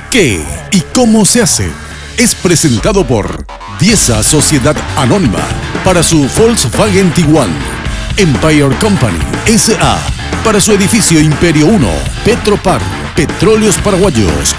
¿Qué y cómo se hace? Es presentado por Diesa Sociedad Anónima para su Volkswagen Tiguan, Empire Company S.A. para su edificio Imperio 1, Petropar, Petróleos Paraguayos.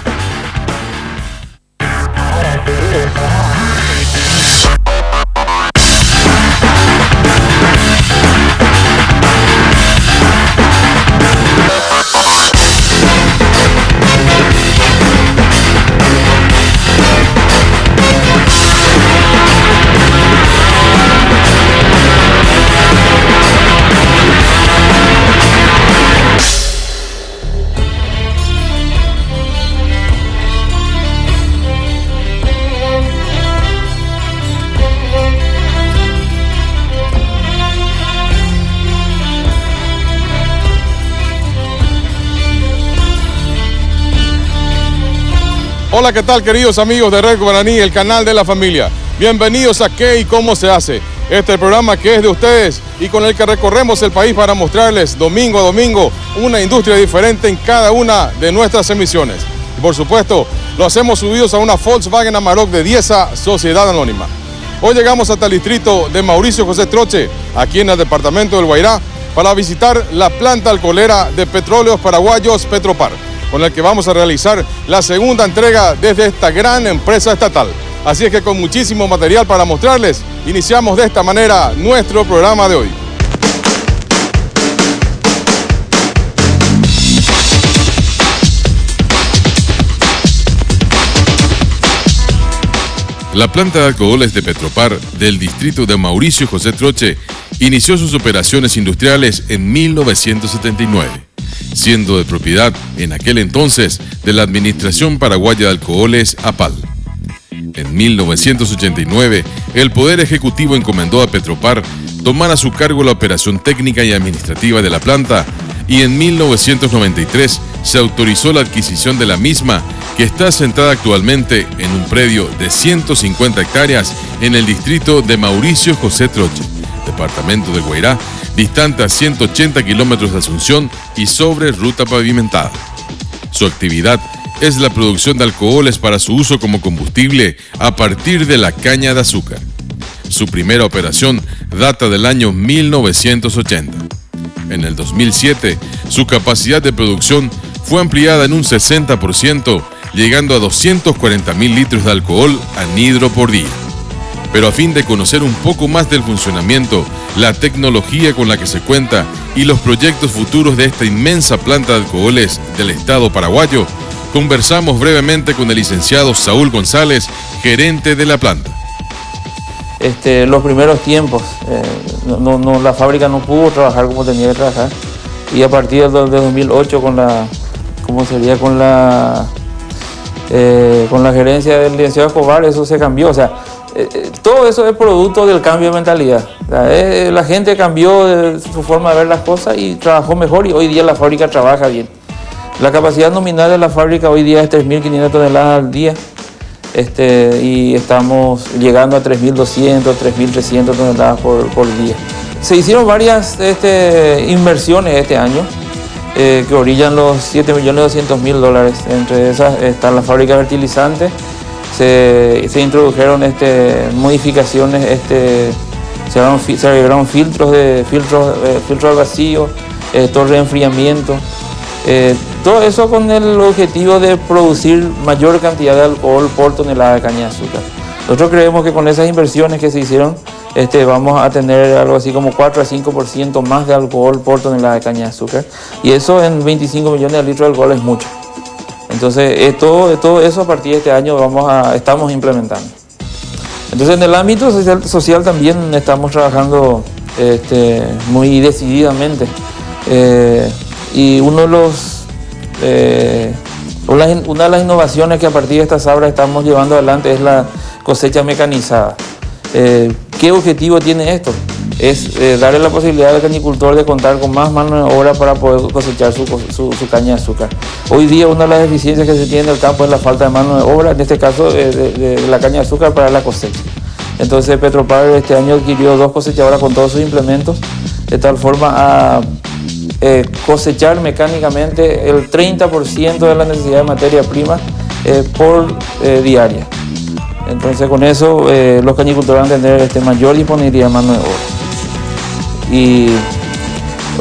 Hola, ¿qué tal, queridos amigos de Red Guaraní, el canal de la familia? Bienvenidos a ¿Qué y cómo se hace? Este es el programa que es de ustedes y con el que recorremos el país para mostrarles domingo a domingo una industria diferente en cada una de nuestras emisiones. Y por supuesto, lo hacemos subidos a una Volkswagen Amarok de Diesa Sociedad Anónima. Hoy llegamos hasta el distrito de Mauricio José Troche, aquí en el departamento del Guairá, para visitar la planta alcoholera de Petróleos Paraguayos Petropar, con el que vamos a realizar la segunda entrega desde esta gran empresa estatal. Así es que con muchísimo material para mostrarles, iniciamos de esta manera nuestro programa de hoy. La planta de alcoholes de Petropar del distrito de Mauricio José Troche inició sus operaciones industriales en 1979. Siendo de propiedad en aquel entonces de la Administración Paraguaya de Alcoholes, APAL. En 1989, el Poder Ejecutivo encomendó a Petropar tomar a su cargo la operación técnica y administrativa de la planta y en 1993 se autorizó la adquisición de la misma, que está asentada actualmente en un predio de 150 hectáreas en el distrito de Mauricio José Troche, departamento del Guairá, distante a 180 kilómetros de Asunción y sobre ruta pavimentada. Su actividad es la producción de alcoholes para su uso como combustible a partir de la caña de azúcar. Su primera operación data del año 1980. En el 2007, su capacidad de producción fue ampliada en un 60%, llegando a 240.000 litros de alcohol anhidro por día. Pero a fin de conocer un poco más del funcionamiento, la tecnología con la que se cuenta y los proyectos futuros de esta inmensa planta de alcoholes del Estado paraguayo, conversamos brevemente con el licenciado Saúl González, gerente de la planta. Los primeros tiempos, la fábrica no pudo trabajar como tenía que trabajar, y a partir de 2008 con la gerencia del licenciado Escobar, eso se cambió. O sea, todo eso es producto del cambio de mentalidad. La gente cambió su forma de ver las cosas y trabajó mejor, y hoy día la fábrica trabaja bien. La capacidad nominal de la fábrica hoy día es 3.500 toneladas al día, y estamos llegando a 3.200, 3.300 toneladas por día. Se hicieron varias inversiones este año que orillan los $7.200.000. Entre esas está la fábrica fertilizante. Se introdujeron modificaciones, se agregaron filtros al vacío, torre de enfriamiento, todo eso con el objetivo de producir mayor cantidad de alcohol por tonelada de caña de azúcar. Nosotros creemos que con esas inversiones que se hicieron, vamos a tener algo así como 4 a 5% más de alcohol por tonelada de caña de azúcar, y eso en 25 millones de litros de alcohol es mucho. Entonces, todo eso a partir de este año estamos implementando. Entonces, en el ámbito social también estamos trabajando muy decididamente. Y una de las innovaciones que a partir de esta sabra estamos llevando adelante es la cosecha mecanizada. ¿Qué objetivo tiene esto? Es darle la posibilidad al cañicultor de contar con más mano de obra para poder cosechar su caña de azúcar. Hoy día una de las deficiencias que se tiene en el campo es la falta de mano de obra, en este caso de la caña de azúcar para la cosecha. Entonces Petropar este año adquirió 2 cosechadoras con todos sus implementos, de tal forma a cosechar mecánicamente el 30% de la necesidad de materia prima por diaria. Entonces con eso los cañicultores van a tener mayor disponibilidad de mano de obra. Y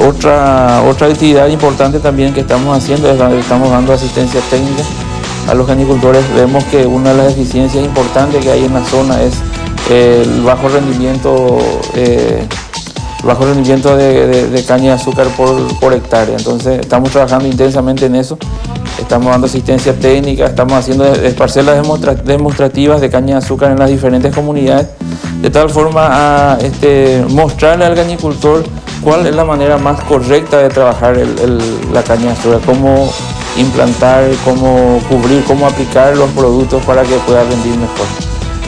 otra actividad importante también que estamos haciendo es estamos dando asistencia técnica a los cañicultores. Vemos que una de las deficiencias importantes que hay en la zona es el bajo rendimiento de caña de azúcar por hectárea. Entonces estamos trabajando intensamente en eso. Estamos dando asistencia técnica, estamos haciendo parcelas demostrativas de caña de azúcar en las diferentes comunidades, de tal forma a mostrarle al cañicultor cuál es la manera más correcta de trabajar la caña de azúcar, cómo implantar, cómo cubrir, cómo aplicar los productos para que pueda rendir mejor.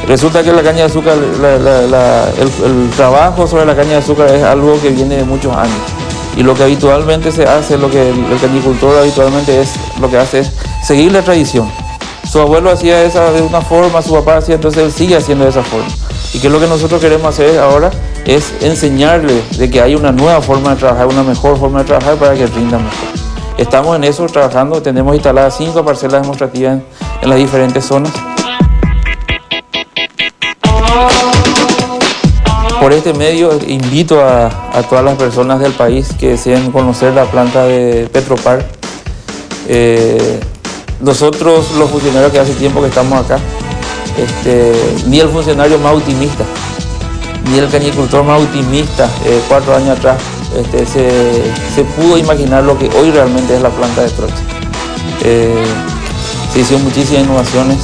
Resulta que la caña de azúcar, el trabajo sobre la caña de azúcar es algo que viene de muchos años. Y lo que habitualmente se hace, lo que el cañicultor habitualmente lo que hace es seguir la tradición. Su abuelo hacía esa de una forma, su papá hacía, entonces él sigue haciendo de esa forma. Y que lo que nosotros queremos hacer ahora es enseñarle de que hay una nueva forma de trabajar, una mejor forma de trabajar para que rinda mejor. Estamos en eso trabajando, tenemos instaladas 5 parcelas demostrativas en las diferentes zonas. Por este medio invito a todas las personas del país que deseen conocer la planta de Petropar. Nosotros, los funcionarios que hace tiempo que estamos acá, ni el funcionario más optimista, ni el cañicultor más optimista 4 años atrás se pudo imaginar lo que hoy realmente es la planta de Troche. Se hicieron muchísimas innovaciones.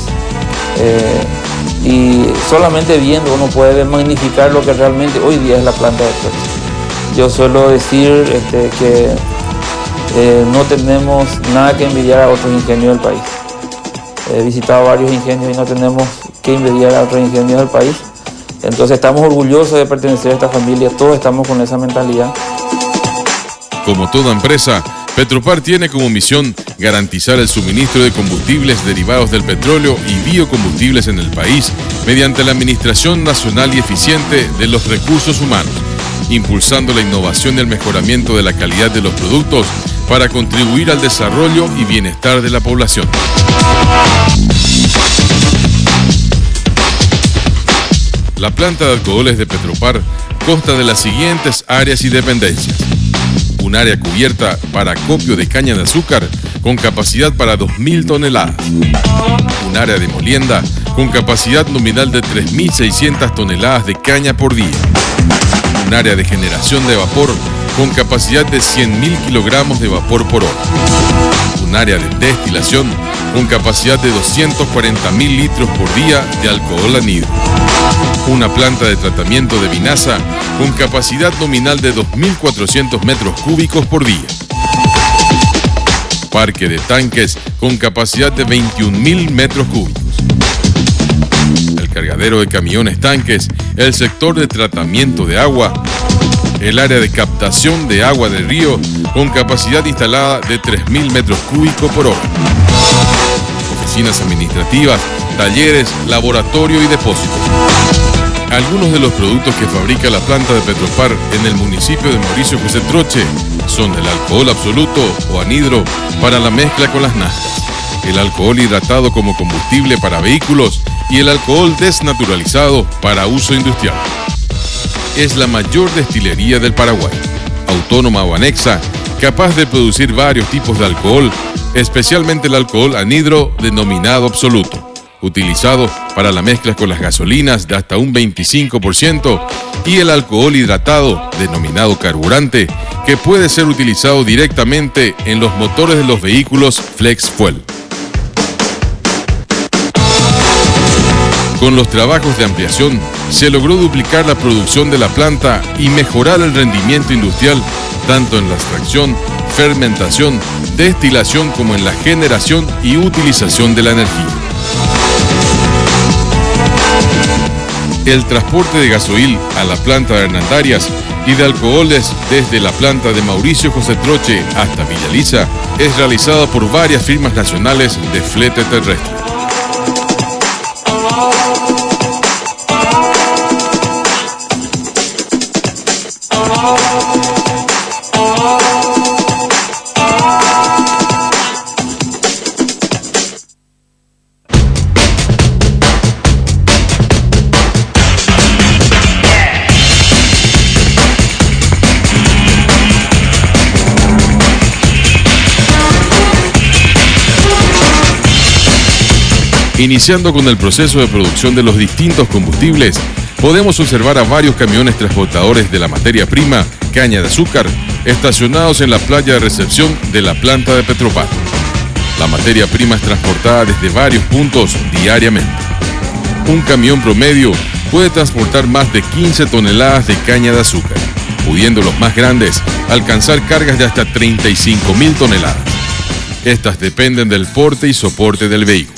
Y solamente viendo uno puede magnificar lo que realmente hoy día es la planta de Troche. Yo suelo decir que no tenemos nada que envidiar a otros ingenios del país. He visitado varios ingenios y no tenemos que envidiar a otros ingenios del país. Entonces estamos orgullosos de pertenecer a esta familia, todos estamos con esa mentalidad. Como toda empresa, Petropar tiene como misión garantizar el suministro de combustibles derivados del petróleo y biocombustibles en el país mediante la administración nacional y eficiente de los recursos humanos, impulsando la innovación y el mejoramiento de la calidad de los productos para contribuir al desarrollo y bienestar de la población. La planta de alcoholes de Petropar consta de las siguientes áreas y dependencias. Un área cubierta para acopio de caña de azúcar con capacidad para 2.000 toneladas. Un área de molienda con capacidad nominal de 3.600 toneladas de caña por día. Un área de generación de vapor con capacidad de 100.000 kilogramos de vapor por hora. Un área de destilación con capacidad de 240.000 litros por día de alcohol anhidro. Una planta de tratamiento de vinaza con capacidad nominal de 2.400 metros cúbicos por día. Parque de tanques con capacidad de 21.000 metros cúbicos. El cargadero de camiones tanques, el sector de tratamiento de agua, el área de captación de agua del río con capacidad instalada de 3.000 metros cúbicos por hora. Oficinas administrativas, talleres, laboratorio y depósitos. Algunos de los productos que fabrica la planta de Petropar en el municipio de Mauricio José Troche son el alcohol absoluto o anhidro para la mezcla con las naftas, el alcohol hidratado como combustible para vehículos y el alcohol desnaturalizado para uso industrial. Es la mayor destilería del Paraguay, autónoma o anexa, capaz de producir varios tipos de alcohol, especialmente el alcohol anhidro denominado absoluto, utilizado para la mezcla con las gasolinas de hasta un 25%, y el alcohol hidratado, denominado carburante, que puede ser utilizado directamente en los motores de los vehículos Flex Fuel. Con los trabajos de ampliación, se logró duplicar la producción de la planta y mejorar el rendimiento industrial, tanto en la extracción, fermentación, destilación como en la generación y utilización de la energía. El transporte de gasoil a la planta de Hernandarias y de alcoholes desde la planta de Mauricio José Troche hasta Villa Lisa es realizado por varias firmas nacionales de flete terrestre. Iniciando con el proceso de producción de los distintos combustibles, podemos observar a varios camiones transportadores de la materia prima, caña de azúcar, estacionados en la playa de recepción de la planta de Petropar. La materia prima es transportada desde varios puntos diariamente. Un camión promedio puede transportar más de 15 toneladas de caña de azúcar, pudiendo los más grandes alcanzar cargas de hasta 35.000 toneladas. Estas dependen del porte y soporte del vehículo.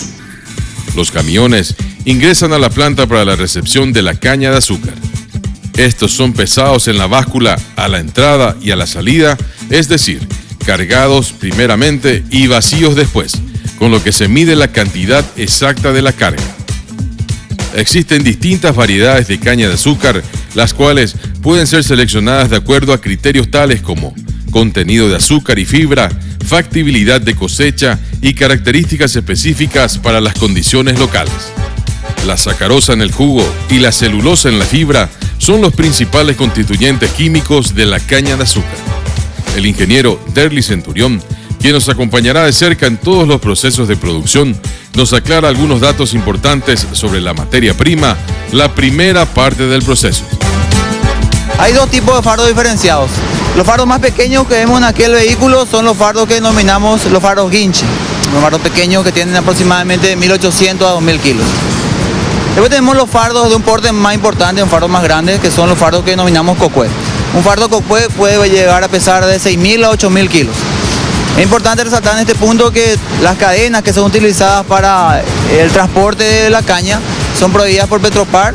Los camiones ingresan a la planta para la recepción de la caña de azúcar. Estos son pesados en la báscula a la entrada y a la salida, es decir, cargados primeramente y vacíos después, con lo que se mide la cantidad exacta de la carga. Existen distintas variedades de caña de azúcar, las cuales pueden ser seleccionadas de acuerdo a criterios tales como contenido de azúcar y fibra, factibilidad de cosecha y características específicas para las condiciones locales. La sacarosa en el jugo y la celulosa en la fibra son los principales constituyentes químicos de la caña de azúcar. El ingeniero Derly Centurión, quien nos acompañará de cerca en todos los procesos de producción, nos aclara algunos datos importantes sobre la materia prima, la primera parte del proceso. Hay dos tipos de fardos diferenciados. Los fardos más pequeños que vemos en aquel vehículo son los fardos que denominamos los fardos guinche. Los fardos pequeños que tienen aproximadamente 1.800 a 2.000 kilos. Después tenemos los fardos de un porte más importante, un fardo más grande, que son los fardos que denominamos cocué. Un fardo cocué puede llegar a pesar de 6.000 a 8.000 kilos. Es importante resaltar en este punto que las cadenas que son utilizadas para el transporte de la caña son prohibidas por Petropar.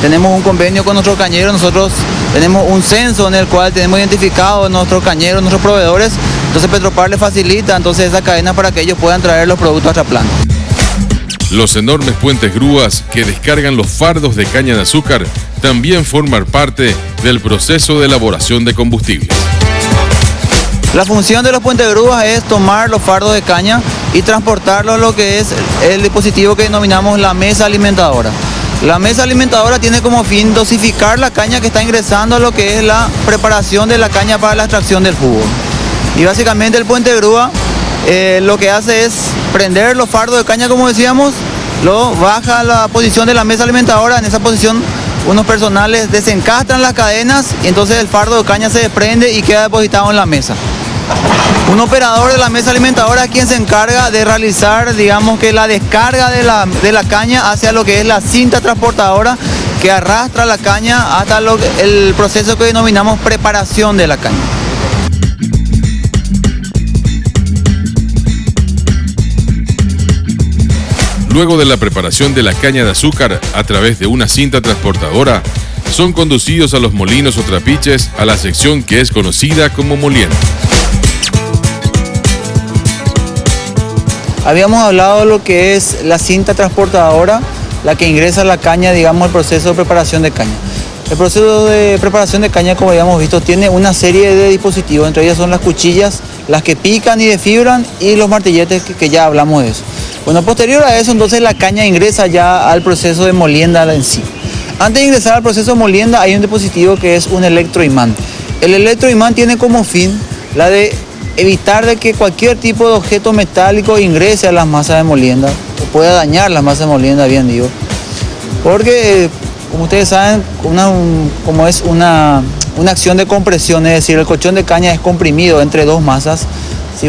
Tenemos un convenio con nuestros cañeros, nosotros tenemos un censo en el cual tenemos identificados nuestros cañeros, nuestros proveedores, entonces Petropar les facilita entonces esa cadena para que ellos puedan traer los productos a nuestra planta. Los enormes puentes grúas que descargan los fardos de caña de azúcar también forman parte del proceso de elaboración de combustibles. La función de los puentes grúas es tomar los fardos de caña y transportarlos a lo que es el dispositivo que denominamos la mesa alimentadora. La mesa alimentadora tiene como fin dosificar la caña que está ingresando a lo que es la preparación de la caña para la extracción del jugo. Y básicamente el puente grúa lo que hace es prender los fardos de caña, como decíamos, lo baja a la posición de la mesa alimentadora. En esa posición unos personales desencastran las cadenas y entonces el fardo de caña se desprende y queda depositado en la mesa. Un operador de la mesa alimentadora es quien se encarga de realizar, digamos que la descarga de la caña hacia lo que es la cinta transportadora que arrastra la caña hasta el proceso que denominamos preparación de la caña. Luego de la preparación de la caña de azúcar a través de una cinta transportadora, son conducidos a los molinos o trapiches a la sección que es conocida como molienda. Habíamos hablado de lo que es la cinta transportadora, la que ingresa la caña, digamos, el proceso de preparación de caña. El proceso de preparación de caña, como habíamos visto, tiene una serie de dispositivos, entre ellas son las cuchillas, las que pican y desfibran, y los martilletes que ya hablamos de eso. Bueno, posterior a eso, entonces la caña ingresa ya al proceso de molienda en sí. Antes de ingresar al proceso de molienda hay un dispositivo que es un electroimán. El electroimán tiene como fin la de evitar de que cualquier tipo de objeto metálico ingrese a las masas de molienda, o pueda dañar las masas de molienda, bien digo. Porque, como ustedes saben, como es una acción de compresión, es decir, el colchón de caña es comprimido entre dos masas. Si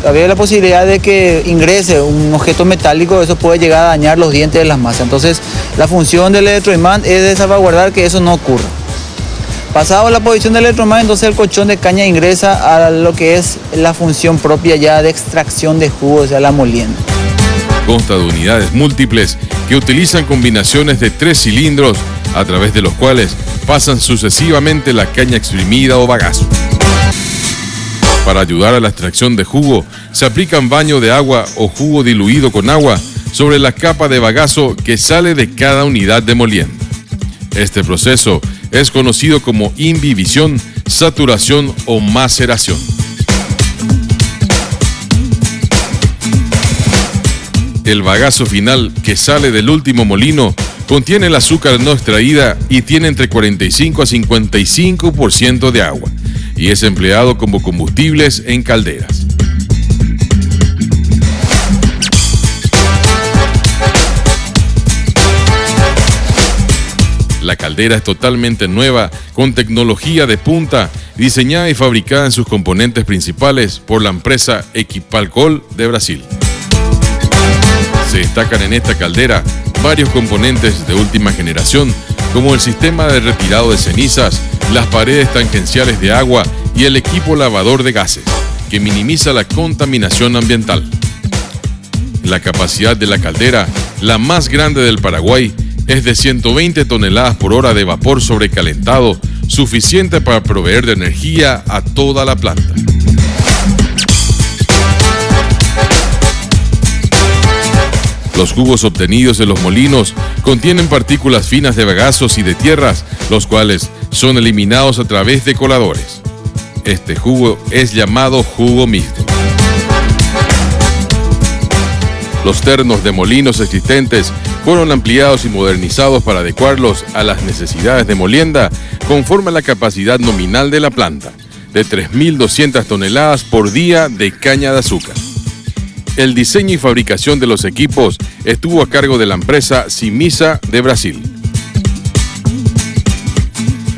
había la posibilidad de que ingrese un objeto metálico, eso puede llegar a dañar los dientes de las masas. Entonces, la función del electroimán es de salvaguardar que eso no ocurra. Pasado la posición del electroimán, entonces el colchón de caña ingresa a lo que es la función propia ya de extracción de jugo, o sea, la molienda. Consta de unidades múltiples que utilizan combinaciones de 3 cilindros a través de los cuales pasan sucesivamente la caña exprimida o bagazo. Para ayudar a la extracción de jugo, se aplican baño de agua o jugo diluido con agua sobre la capa de bagazo que sale de cada unidad de molienda. Este proceso es conocido como imbibición, saturación o maceración. El bagazo final que sale del último molino contiene el azúcar no extraída y tiene entre 45 a 55% de agua y es empleado como combustibles en calderas. La caldera es totalmente nueva, con tecnología de punta, diseñada y fabricada en sus componentes principales por la empresa Equipalcol de Brasil. Se destacan en esta caldera varios componentes de última generación, como el sistema de retirado de cenizas, las paredes tangenciales de agua y el equipo lavador de gases, que minimiza la contaminación ambiental. La capacidad de la caldera, la más grande del Paraguay, es de 120 toneladas por hora de vapor sobrecalentado, suficiente para proveer de energía a toda la planta. Los jugos obtenidos de los molinos contienen partículas finas de bagazos y de tierras, los cuales son eliminados a través de coladores. Este jugo es llamado jugo mixto. Los ternos de molinos existentes fueron ampliados y modernizados para adecuarlos a las necesidades de molienda conforme a la capacidad nominal de la planta, de 3.200 toneladas por día de caña de azúcar. El diseño y fabricación de los equipos estuvo a cargo de la empresa Simisa de Brasil.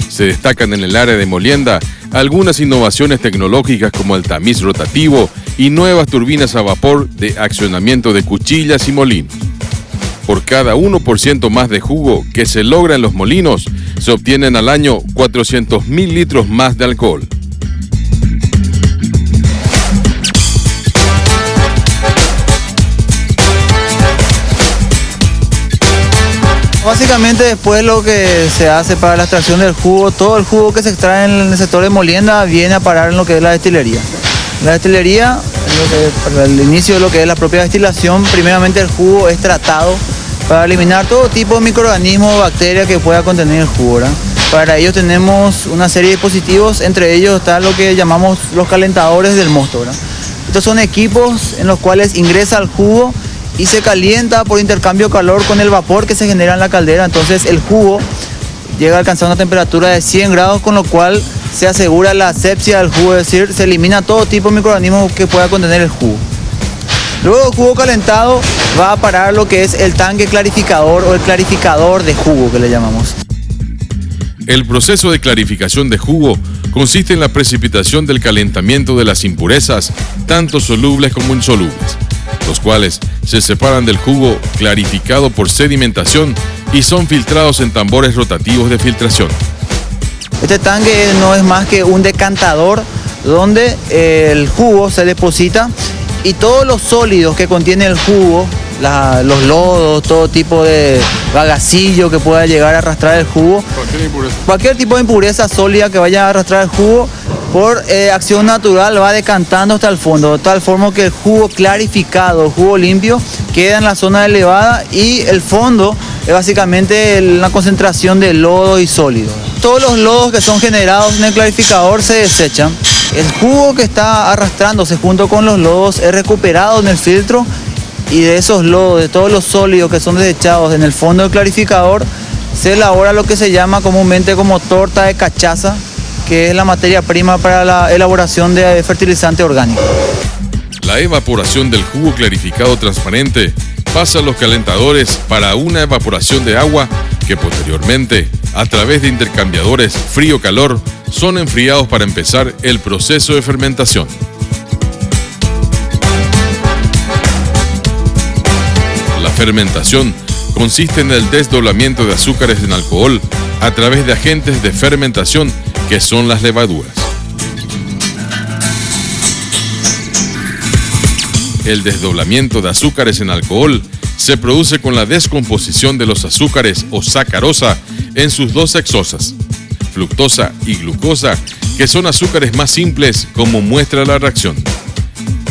Se destacan en el área de molienda algunas innovaciones tecnológicas como el tamiz rotativo y nuevas turbinas a vapor de accionamiento de cuchillas y molinos. Por cada 1% más de jugo que se logra en los molinos, se obtienen al año 400.000 litros más de alcohol. Básicamente después lo que se hace para la extracción del jugo, todo el jugo que se extrae en el sector de molienda viene a parar en lo que es la destilería. La destilería, para el inicio de lo que es la propia destilación, primeramente el jugo es tratado para eliminar todo tipo de microorganismos o bacterias que pueda contener el jugo, ¿verdad? Para ello tenemos una serie de dispositivos, entre ellos está lo que llamamos los calentadores del mosto, ¿verdad? Estos son equipos en los cuales ingresa el jugo y se calienta por intercambio de calor con el vapor que se genera en la caldera. Entonces el jugo llega a alcanzar una temperatura de 100 grados, con lo cual se asegura la asepsia del jugo, es decir, se elimina todo tipo de microorganismos que pueda contener el jugo. Luego el jugo calentado va a parar lo que es el tanque clarificador o el clarificador de jugo que le llamamos. El proceso de clarificación de jugo consiste en la precipitación del calentamiento de las impurezas, tanto solubles como insolubles, los cuales se separan del jugo clarificado por sedimentación y son filtrados en tambores rotativos de filtración. Este tanque no es más que un decantador donde el jugo se deposita y todos los sólidos que contiene el jugo, los lodos, todo tipo de bagacillo que pueda llegar a arrastrar el jugo, cualquier tipo de impureza sólida que vaya a arrastrar el jugo, por acción natural va decantando hasta el fondo, de tal forma que el jugo clarificado, el jugo limpio, queda en la zona elevada y el fondo es básicamente la concentración de lodo y sólido. Todos los lodos que son generados en el clarificador se desechan. El jugo que está arrastrándose junto con los lodos es recuperado en el filtro y de esos lodos, de todos los sólidos que son desechados en el fondo del clarificador, se elabora lo que se llama comúnmente como torta de cachaza, que es la materia prima para la elaboración de fertilizante orgánico. La evaporación del jugo clarificado transparente pasa a los calentadores para una evaporación de agua que posteriormente, a través de intercambiadores frío-calor, son enfriados para empezar el proceso de fermentación. La fermentación consiste en el desdoblamiento de azúcares en alcohol a través de agentes de fermentación que son las levaduras. El desdoblamiento de azúcares en alcohol se produce con la descomposición de los azúcares o sacarosa en sus dos hexosas, fructosa y glucosa, que son azúcares más simples como muestra la reacción.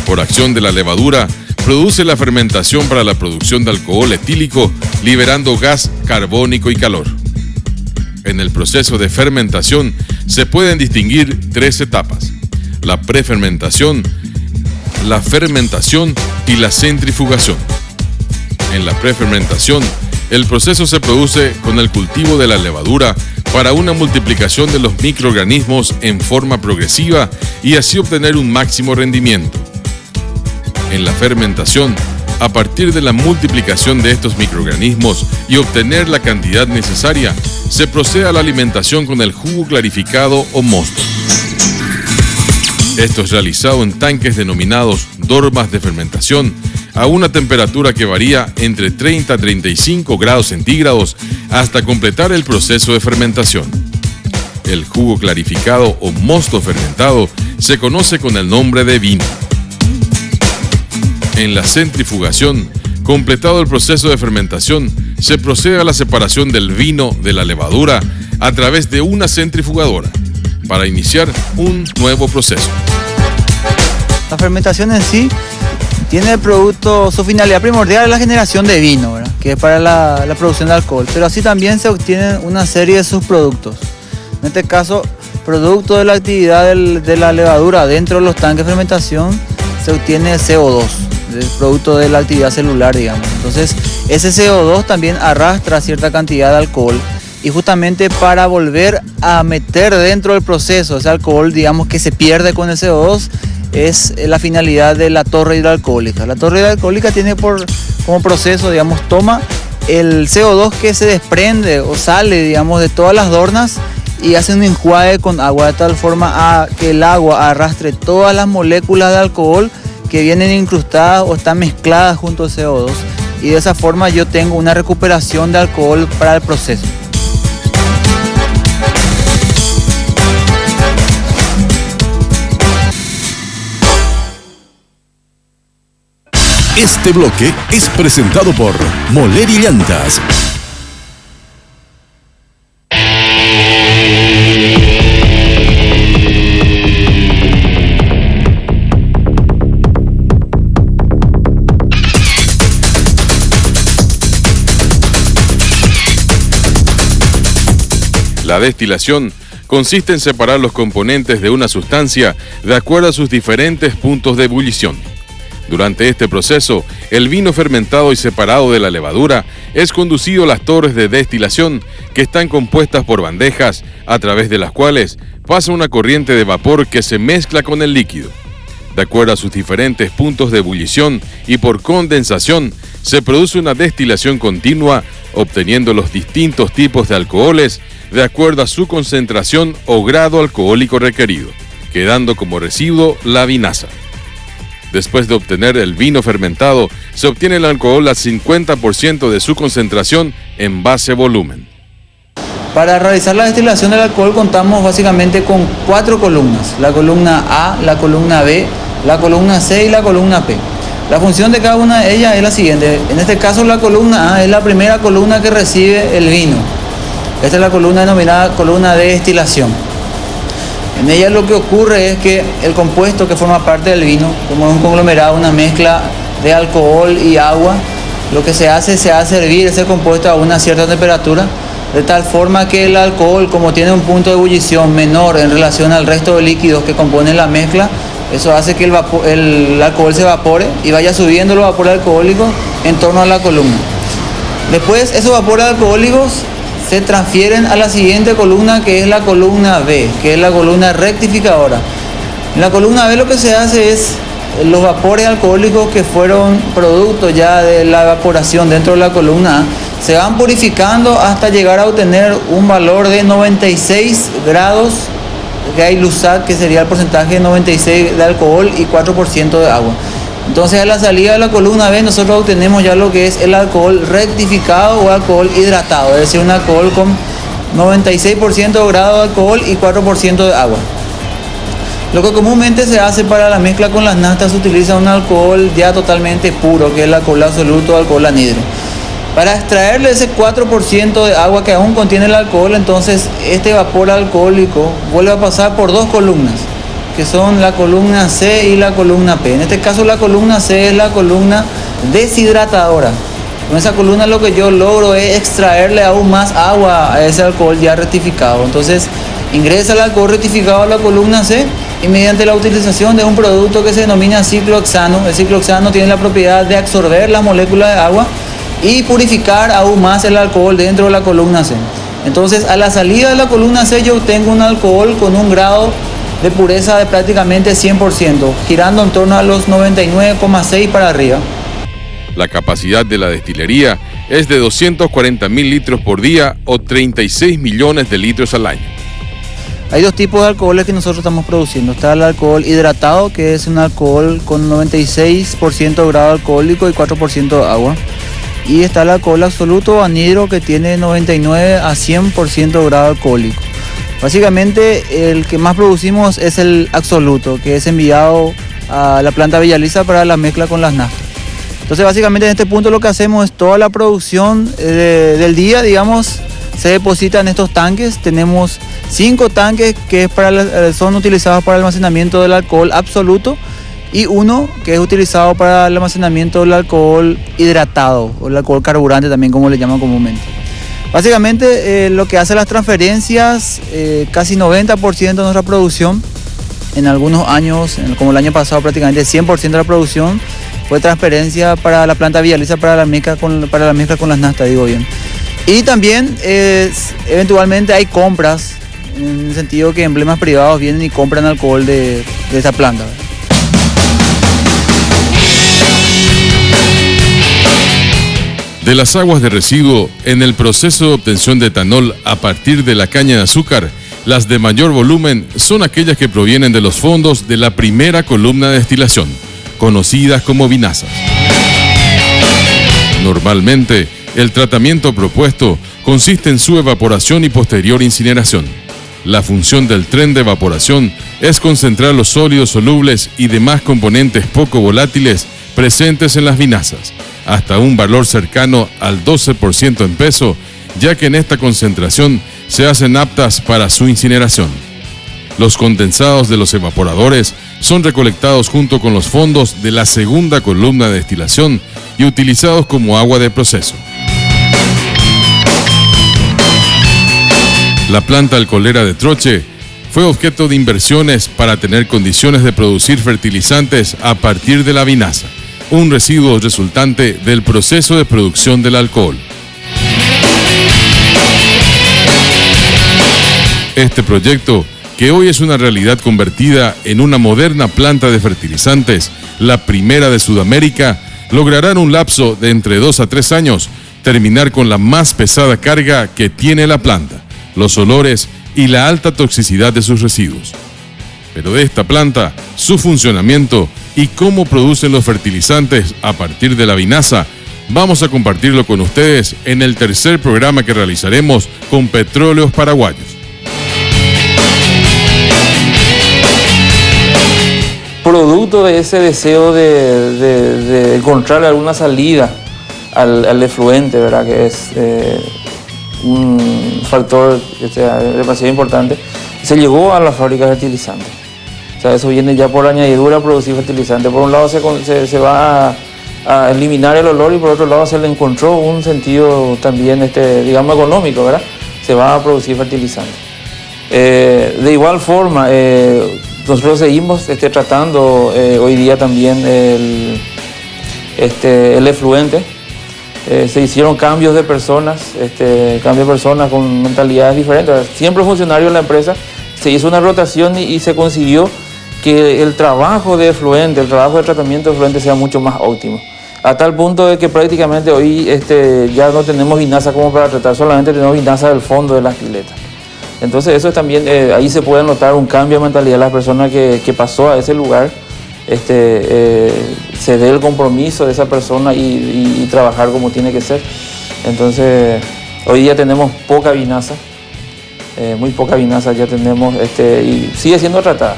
Por acción de la levadura, produce la fermentación para la producción de alcohol etílico, liberando gas carbónico y calor. En el proceso de fermentación se pueden distinguir tres etapas: la prefermentación, la fermentación y la centrifugación. En la prefermentación, el proceso se produce con el cultivo de la levadura para una multiplicación de los microorganismos en forma progresiva y así obtener un máximo rendimiento. En la fermentación, A partir de la multiplicación de estos microorganismos y obtener la cantidad necesaria, se procede a la alimentación con el jugo clarificado o mosto. Esto es realizado en tanques denominados dormas de fermentación a una temperatura que varía entre 30 a 35 grados centígrados hasta completar el proceso de fermentación. El jugo clarificado o mosto fermentado se conoce con el nombre de vino. En la centrifugación, completado el proceso de fermentación, se procede a la separación del vino de la levadura a través de una centrifugadora para iniciar un nuevo proceso. La fermentación en sí tiene el producto, su finalidad primordial es la generación de vino, ¿verdad? Que es para la producción de alcohol, pero así también se obtienen una serie de subproductos. En este caso, producto de la actividad de la levadura dentro de los tanques de fermentación, se obtiene el CO2, el producto de la actividad celular, digamos. Entonces, ese CO2 también arrastra cierta cantidad de alcohol y justamente para volver a meter dentro del proceso ese alcohol, digamos, que se pierde con el CO2, es la finalidad de la torre hidroalcohólica. La torre hidroalcohólica tiene como proceso, digamos, toma el CO2 que se desprende o sale, digamos, de todas las dornas y hace un enjuague con agua de tal forma a que el agua arrastre todas las moléculas de alcohol que vienen incrustadas o están mezcladas junto al CO2 y de esa forma yo tengo una recuperación de alcohol para el proceso. Este bloque es presentado por Moleri Llantas. La destilación consiste en separar los componentes de una sustancia de acuerdo a sus diferentes puntos de ebullición. Durante este proceso, el vino fermentado y separado de la levadura es conducido a las torres de destilación que están compuestas por bandejas a través de las cuales pasa una corriente de vapor que se mezcla con el líquido. De acuerdo a sus diferentes puntos de ebullición y por condensación, se produce una destilación continua, obteniendo los distintos tipos de alcoholes de acuerdo a su concentración o grado alcohólico requerido, quedando como residuo la vinaza. Después de obtener el vino fermentado, se obtiene el alcohol al 50% de su concentración en base volumen. Para realizar la destilación del alcohol contamos básicamente con 4 columnas. La columna A, la columna B, la columna C y la columna P. La función de cada una de ellas es la siguiente. En este caso la columna A es la primera columna que recibe el vino. Esta es la columna denominada columna de destilación. En ella lo que ocurre es que el compuesto que forma parte del vino, como es un conglomerado, una mezcla de alcohol y agua, lo que se hace hervir ese compuesto a una cierta temperatura, de tal forma que el alcohol, como tiene un punto de ebullición menor en relación al resto de líquidos que componen la mezcla, eso hace que el alcohol se evapore y vaya subiendo los vapores alcohólicos en torno a la columna. Después esos vapores alcohólicos se transfieren a la siguiente columna, que es la columna B, que es la columna rectificadora. En la columna B lo que se hace es los vapores alcohólicos que fueron producto ya de la evaporación dentro de la columna A, se van purificando hasta llegar a obtener un valor de 96 grados de Gay-Lussac, que sería el porcentaje de 96 de alcohol y 4% de agua. Entonces a la salida de la columna B nosotros obtenemos ya lo que es el alcohol rectificado o alcohol hidratado, es decir, un alcohol con 96% de grado de alcohol y 4% de agua. Lo que comúnmente se hace para la mezcla con las naftas, se utiliza un alcohol ya totalmente puro, que es el alcohol absoluto o alcohol anhidro. Para extraerle ese 4% de agua que aún contiene el alcohol, entonces este vapor alcohólico vuelve a pasar por 2 columnas, que son la columna C y la columna P. En este caso la columna C es la columna deshidratadora. Con esa columna lo que yo logro es extraerle aún más agua a ese alcohol ya rectificado. Entonces ingresa el alcohol rectificado a la columna C y mediante la utilización de un producto que se denomina ciclohexano. El ciclohexano tiene la propiedad de absorber las moléculas de agua y purificar aún más el alcohol dentro de la columna C. Entonces a la salida de la columna C yo obtengo un alcohol con un grado de pureza de prácticamente 100%, girando en torno a los 99,6 para arriba. La capacidad de la destilería es de 240.000 litros por día o 36 millones de litros al año. Hay dos tipos de alcoholes que nosotros estamos produciendo. Está el alcohol hidratado, que es un alcohol con 96% grado alcohólico y 4% agua. Y está el alcohol absoluto anhidro, que tiene 99 a 100% grado alcohólico. Básicamente el que más producimos es el absoluto, que es enviado a la planta Villaliza para la mezcla con las naftas. Entonces básicamente en este punto lo que hacemos es toda la producción del día, digamos, se deposita en estos tanques. Tenemos 5 tanques que son utilizados para el almacenamiento del alcohol absoluto y uno que es utilizado para el almacenamiento del alcohol hidratado o el alcohol carburante también, como le llaman comúnmente. Básicamente lo que hace las transferencias, casi 90% de nuestra producción, en algunos años, como el año pasado prácticamente 100% de la producción fue transferencia para la planta Villaliza para la mezcla con las naftas, digo bien. Y también eventualmente hay compras, en el sentido que emblemas privados vienen y compran alcohol de esa planta. De las aguas de residuo, en el proceso de obtención de etanol a partir de la caña de azúcar, las de mayor volumen son aquellas que provienen de los fondos de la primera columna de destilación, conocidas como vinazas. Normalmente, el tratamiento propuesto consiste en su evaporación y posterior incineración. La función del tren de evaporación es concentrar los sólidos solubles y demás componentes poco volátiles presentes en las vinazas, hasta un valor cercano al 12% en peso, ya que en esta concentración se hacen aptas para su incineración. Los condensados de los evaporadores son recolectados junto con los fondos de la segunda columna de destilación y utilizados como agua de proceso. La planta alcoholera de Troche fue objeto de inversiones para tener condiciones de producir fertilizantes a partir de la vinaza, un residuo resultante del proceso de producción del alcohol. Este proyecto, que hoy es una realidad convertida en una moderna planta de fertilizantes, la primera de Sudamérica, logrará en un lapso de entre 2 a 3 años terminar con la más pesada carga que tiene la planta, los olores y la alta toxicidad de sus residuos. Pero de esta planta, su funcionamiento y cómo producen los fertilizantes a partir de la vinaza, vamos a compartirlo con ustedes en el tercer programa que realizaremos con Petróleos Paraguayos. Producto de ese deseo de encontrar alguna salida al efluente, ¿verdad? Que es un factor demasiado importante, se llegó a la fábrica de fertilizantes. O sea, eso viene ya por añadidura a producir fertilizantes. Por un lado se va a eliminar el olor y por otro lado se le encontró un sentido también, digamos, económico, ¿verdad? Se va a producir fertilizantes. De igual forma, nosotros seguimos tratando hoy día también el efluente. Se hicieron cambios de personas, con mentalidades diferentes. Siempre funcionario en la empresa, se hizo una rotación y se consiguió que el trabajo de efluente, el trabajo de tratamiento de efluente sea mucho más óptimo. A tal punto de que prácticamente hoy ya no tenemos vinaza como para tratar, solamente tenemos vinaza del fondo de las piletas. Entonces eso también, ahí se puede notar un cambio de mentalidad de las personas que pasó a ese lugar. Se dé el compromiso de esa persona y trabajar como tiene que ser. Entonces hoy día tenemos poca vinaza, muy poca vinaza ya tenemos, y sigue siendo tratada.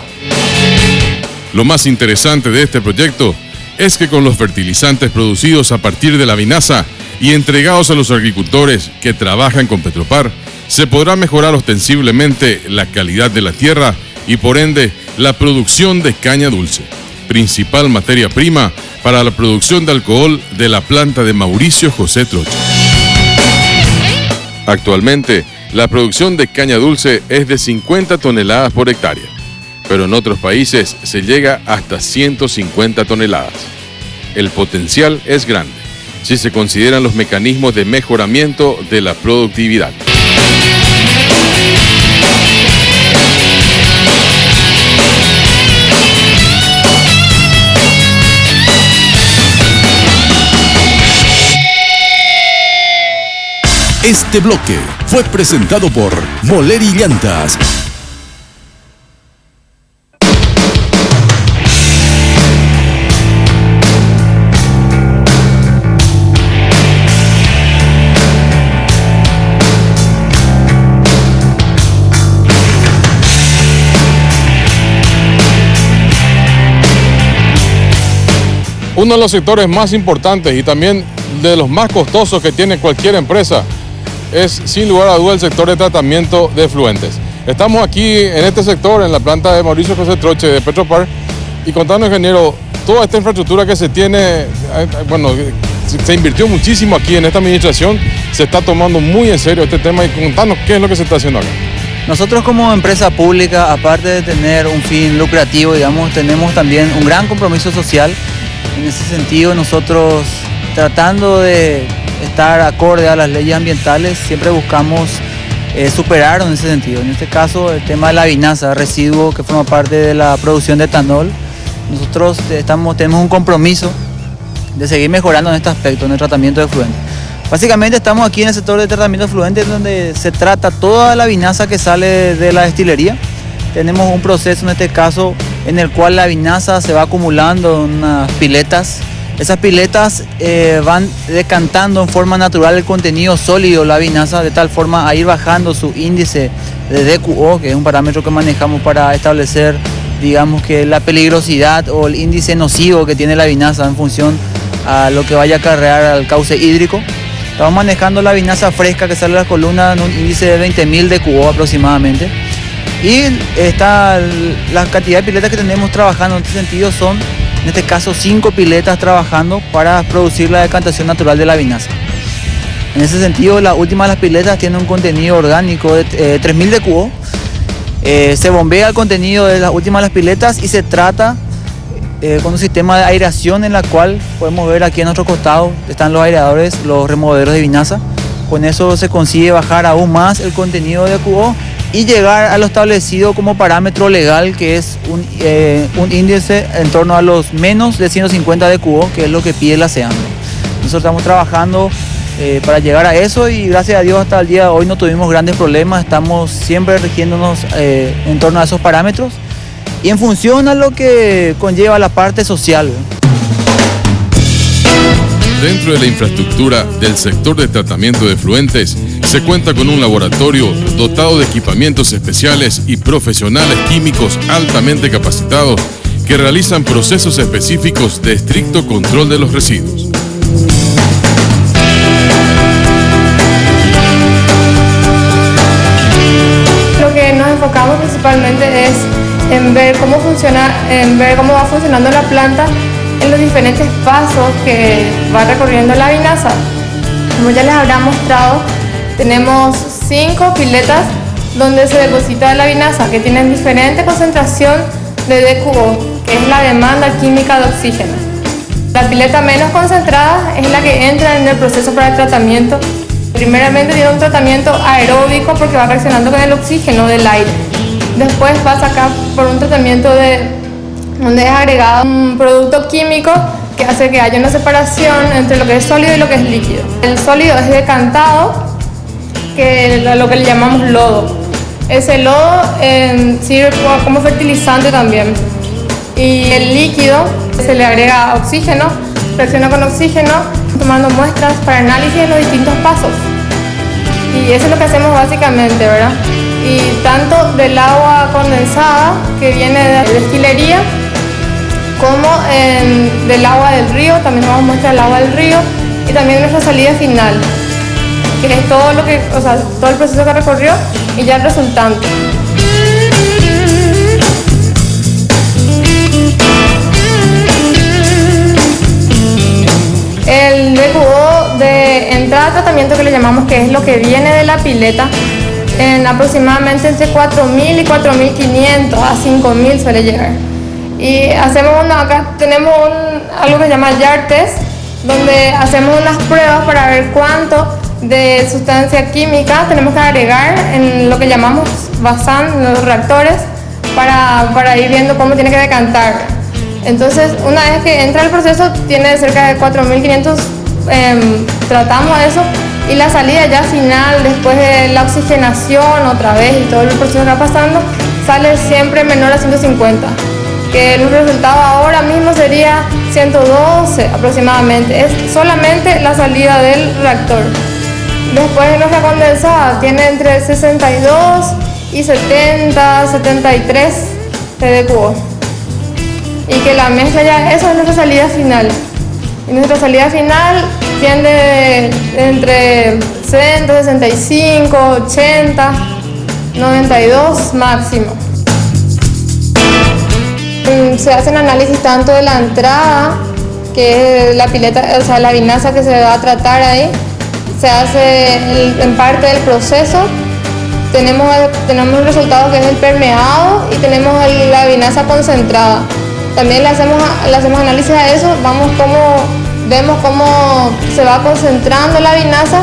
Lo más interesante de este proyecto es que con los fertilizantes producidos a partir de la vinaza y entregados a los agricultores que trabajan con Petropar, se podrá mejorar ostensiblemente la calidad de la tierra y por ende la producción de caña dulce, principal materia prima para la producción de alcohol de la planta de Mauricio José Troche. Actualmente, la producción de caña dulce es de 50 toneladas por hectárea, pero en otros países se llega hasta 150 toneladas. El potencial es grande, si se consideran los mecanismos de mejoramiento de la productividad. Este bloque fue presentado por Moleri Llantas. Uno de los sectores más importantes y también de los más costosos que tiene cualquier empresa es, sin lugar a dudas, el sector de tratamiento de efluentes. Estamos aquí en este sector, en la planta de Mauricio José Troche de Petropar, y contanos, ingeniero, toda esta infraestructura que se tiene, bueno, se invirtió muchísimo aquí en esta administración, se está tomando muy en serio este tema, y contanos qué es lo que se está haciendo acá. Nosotros como empresa pública, aparte de tener un fin lucrativo, digamos, tenemos también un gran compromiso social. En ese sentido, nosotros, tratando de estar acorde a las leyes ambientales, siempre buscamos superar en ese sentido. En este caso, el tema de la vinaza, residuo que forma parte de la producción de etanol, nosotros tenemos un compromiso de seguir mejorando en este aspecto, en el tratamiento de efluentes. Básicamente estamos aquí en el sector de tratamiento de efluentes, donde se trata toda la vinaza que sale de la destilería. Tenemos un proceso en este caso en el cual la vinaza se va acumulando en unas piletas. Esas piletas van decantando en forma natural el contenido sólido de la vinaza, de tal forma a ir bajando su índice de DQO, que es un parámetro que manejamos para establecer, digamos, que la peligrosidad o el índice nocivo que tiene la vinaza en función a lo que vaya a acarrear al cauce hídrico. Estamos manejando la vinaza fresca que sale de la columna en un índice de 20.000 DQO aproximadamente. Y la cantidad de piletas que tenemos trabajando en este sentido son, en este caso, 5 piletas trabajando para producir la decantación natural de la vinaza. En ese sentido, la última de las piletas tiene un contenido orgánico de 3.000 DQO. Se bombea el contenido de las últimas de las piletas y se trata con un sistema de aireación en la cual podemos ver aquí a nuestro costado están los aireadores, los removedores de vinaza. Con eso se consigue bajar aún más el contenido de DQO y llegar a lo establecido como parámetro legal, que es un índice en torno a los menos de 150 DQO, que es lo que pide la CEAMBE. Nosotros estamos trabajando para llegar a eso y gracias a Dios hasta el día de hoy no tuvimos grandes problemas, estamos siempre rigiéndonos en torno a esos parámetros y en función a lo que conlleva la parte social. Dentro de la infraestructura del sector de tratamiento de efluentes, se cuenta con un laboratorio dotado de equipamientos especiales y profesionales químicos altamente capacitados que realizan procesos específicos de estricto control de los residuos. Lo que nos enfocamos principalmente es en ver cómo va funcionando la planta en los diferentes pasos que va recorriendo la vinaza. Como ya les habrá mostrado, tenemos 5 piletas donde se deposita la vinaza, que tienen diferente concentración de DQO, que es la demanda química de oxígeno. La pileta menos concentrada es la que entra en el proceso para el tratamiento. Primeramente tiene un tratamiento aeróbico porque va reaccionando con el oxígeno del aire. Después pasa acá por un tratamiento donde es agregado un producto químico que hace que haya una separación entre lo que es sólido y lo que es líquido. El sólido es decantado, que es lo que le llamamos lodo. Ese lodo sirve como fertilizante también. Y el líquido se le agrega oxígeno, reacciona con oxígeno, tomando muestras para análisis en los distintos pasos. Y eso es lo que hacemos básicamente, ¿verdad? Y tanto del agua condensada que viene de destilería, como del agua del río, también nos vamos a mostrar el agua del río, y también nuestra salida final, que es todo todo el proceso que recorrió y ya el resultante. El DQO de entrada a tratamiento, que le llamamos, que es lo que viene de la pileta, en aproximadamente entre 4.000 y 4.500 a 5.000 suele llegar. Y acá tenemos algo que se llama Yard Test, donde hacemos unas pruebas para ver cuánto de sustancia química tenemos que agregar en lo que llamamos basán, en los reactores, para ir viendo cómo tiene que decantar. Entonces, una vez que entra el proceso, tiene cerca de 4.500, tratamos eso y la salida ya final, después de la oxigenación otra vez y todo el proceso que está pasando, sale siempre menor a 150, que el resultado ahora mismo sería 112 aproximadamente, es solamente la salida del reactor. Después nuestra condensada tiene entre 62 y 70, 73 TDQO. Y que la mezcla ya, eso es nuestra salida final. Y nuestra salida final tiende entre 60, 65, 80, 92 máximo. Se hacen análisis tanto de la entrada, que es la pileta, o sea, la vinaza que se va a tratar ahí, se hace en parte del proceso. Tenemos el resultado que es el permeado y tenemos la vinaza concentrada. También le hacemos análisis a eso, vemos cómo se va concentrando la vinaza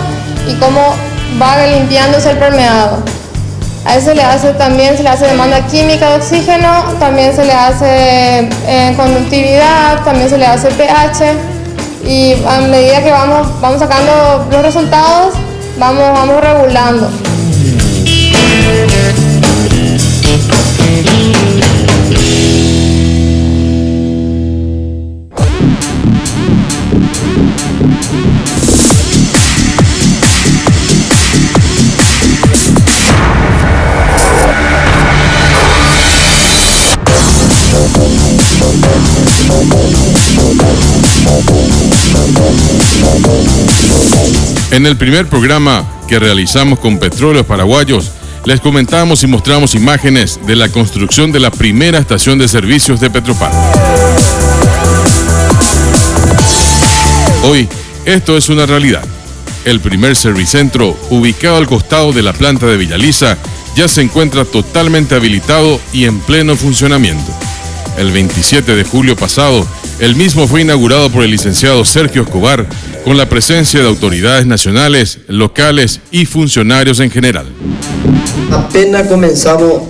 y cómo va limpiándose el permeado. A eso también se le hace demanda química de oxígeno, también se le hace conductividad, también se le hace pH, y a medida que vamos sacando los resultados, vamos regulando. En el primer programa que realizamos con Petróleos Paraguayos, les comentamos y mostramos imágenes de la construcción de la primera estación de servicios de Petropar. Hoy, esto es una realidad. El primer servicentro, ubicado al costado de la planta de Villaliza, ya se encuentra totalmente habilitado y en pleno funcionamiento. El 27 de julio pasado, el mismo fue inaugurado por el licenciado Sergio Escobar, con la presencia de autoridades nacionales, locales y funcionarios en general. Apenas comenzamos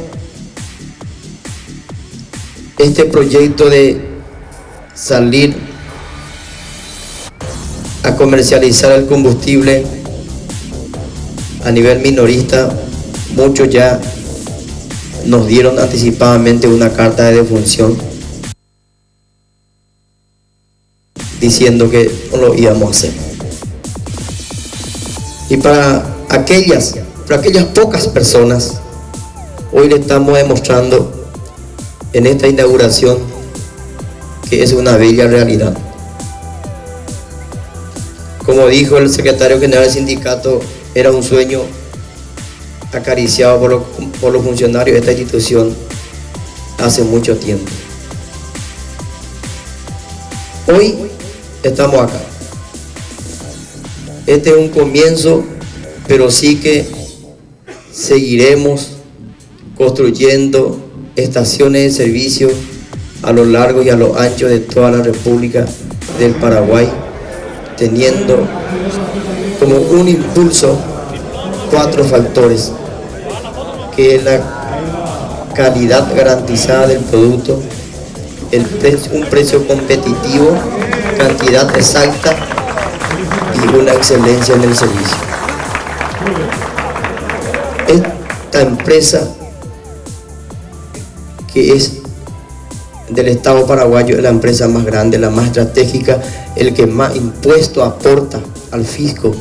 este proyecto de salir a comercializar el combustible a nivel minorista, muchos ya nos dieron anticipadamente una carta de defunción diciendo que no lo íbamos a hacer. Y para aquellas pocas personas, hoy le estamos demostrando en esta inauguración que es una bella realidad. Como dijo el secretario general del sindicato, era un sueño acariciado por los funcionarios de esta institución hace mucho tiempo. Hoy estamos acá. Este es un comienzo, pero sí que seguiremos construyendo estaciones de servicio a lo largo y a lo ancho de toda la República del Paraguay, teniendo como un impulso 4 factores, que es la calidad garantizada del producto, un precio competitivo, cantidad exacta y una excelencia en el servicio. Esta empresa, que es del Estado paraguayo, es la empresa más grande, la más estratégica, el que más impuesto aporta al fisco.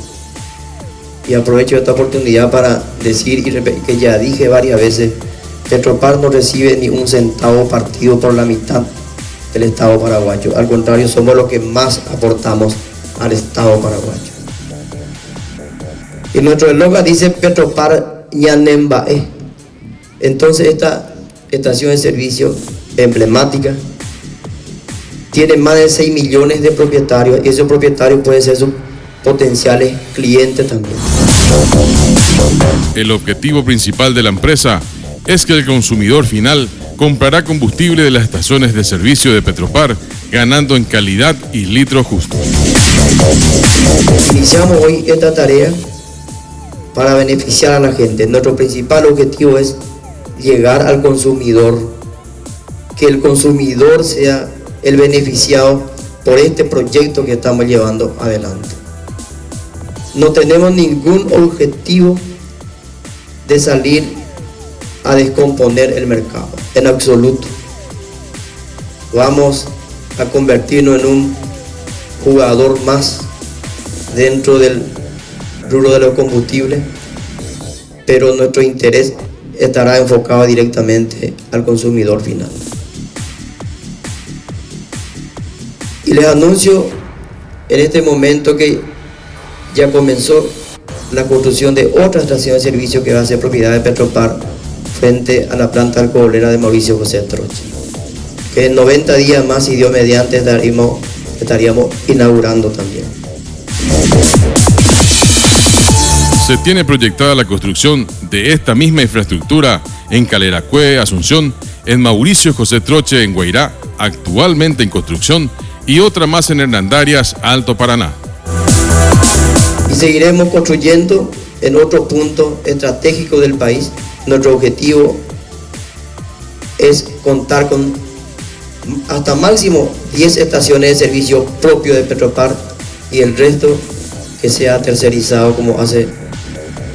Y aprovecho esta oportunidad para decir que ya dije varias veces, Petropar no recibe ni un centavo partido por la mitad del Estado paraguayo. Al contrario, somos los que más aportamos al Estado paraguayo. Y nuestro eslogan dice Petropar Ñanembae. Entonces esta estación de servicio emblemática tiene más de 6 millones de propietarios, y esos propietarios pueden ser sus potenciales clientes también. El objetivo principal de la empresa es que el consumidor final comprará combustible de las estaciones de servicio de Petropar, ganando en calidad y litros justos. Iniciamos hoy esta tarea para beneficiar a la gente. Nuestro principal objetivo es llegar al consumidor, que el consumidor sea el beneficiado por este proyecto que estamos llevando adelante. no tenemos ningún objetivo de salir a descomponer el mercado, en absoluto. Vamos a convertirnos en un jugador más dentro del rubro de los combustibles, pero nuestro interés estará enfocado directamente al consumidor final. Y les anuncio en este momento que ya comenzó la construcción de otra estación de servicio que va a ser propiedad de Petropar frente a la planta alcoholera de Mauricio José Troche, que en 90 días más, si Dios mediante, estaríamos inaugurando también. Se tiene proyectada la construcción de esta misma infraestructura en Caleracue, Asunción, en Mauricio José Troche, en Guairá, actualmente en construcción, y otra más en Hernandarias, Alto Paraná. Y seguiremos construyendo en otro punto estratégico del país. Nuestro objetivo es contar con hasta máximo 10 estaciones de servicio propio de Petropar y el resto que sea tercerizado como hace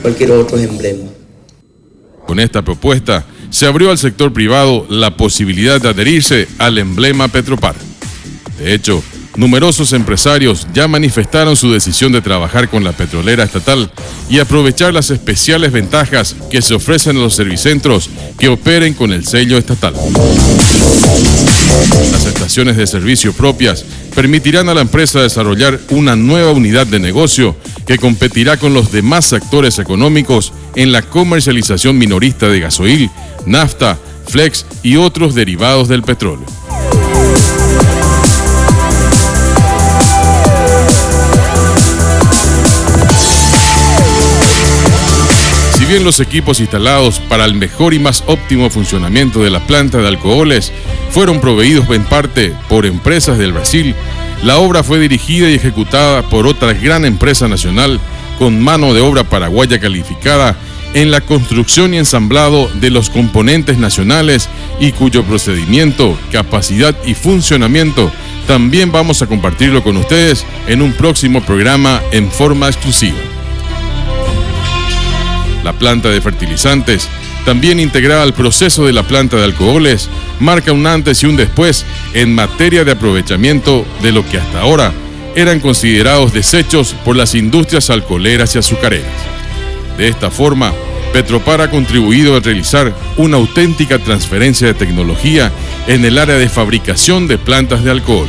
cualquier otro emblema. Con esta propuesta se abrió al sector privado la posibilidad de adherirse al emblema Petropar. De hecho, numerosos empresarios ya manifestaron su decisión de trabajar con la petrolera estatal y aprovechar las especiales ventajas que se ofrecen a los servicentros que operen con el sello estatal. Las estaciones de servicio propias permitirán a la empresa desarrollar una nueva unidad de negocio que competirá con los demás actores económicos en la comercialización minorista de gasoil, nafta, flex y otros derivados del petróleo. Si bien los equipos instalados para el mejor y más óptimo funcionamiento de la planta de alcoholes fueron proveídos en parte por empresas del Brasil, la obra fue dirigida y ejecutada por otra gran empresa nacional con mano de obra paraguaya calificada en la construcción y ensamblado de los componentes nacionales y cuyo procedimiento, capacidad y funcionamiento también vamos a compartirlo con ustedes en un próximo programa en forma exclusiva. La planta de fertilizantes, también integrada al proceso de la planta de alcoholes, marca un antes y un después en materia de aprovechamiento de lo que hasta ahora eran considerados desechos por las industrias alcoholeras y azucareras. De esta forma, Petropar ha contribuido a realizar una auténtica transferencia de tecnología en el área de fabricación de plantas de alcohol,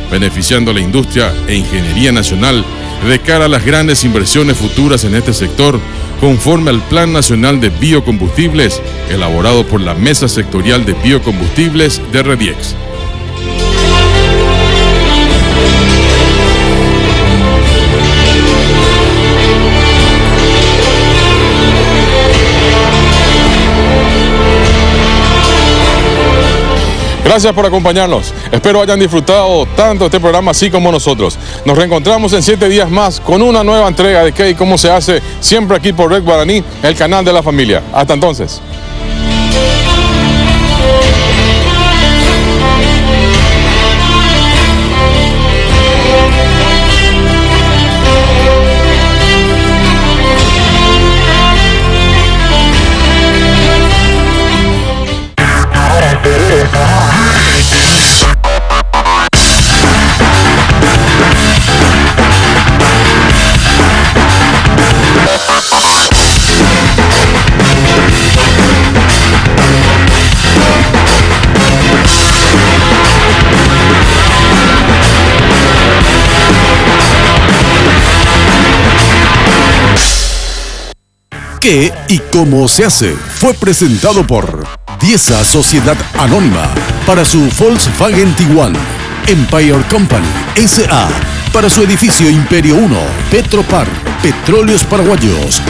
beneficiando a la industria e ingeniería nacional de cara a las grandes inversiones futuras en este sector, conforme al Plan Nacional de Biocombustibles, elaborado por la Mesa Sectorial de Biocombustibles de Rediex. Gracias por acompañarnos. Espero hayan disfrutado tanto este programa así como nosotros. Nos reencontramos en 7 días más con una nueva entrega de ¿Qué y cómo se hace? Siempre aquí por Red Guaraní, el canal de la familia. Hasta entonces. ¿Qué y cómo se hace? Fue presentado por Diesa Sociedad Anónima para su Volkswagen Tiguan, Empire Company S.A. para su edificio Imperio 1, Petropar, Petróleos Paraguayos,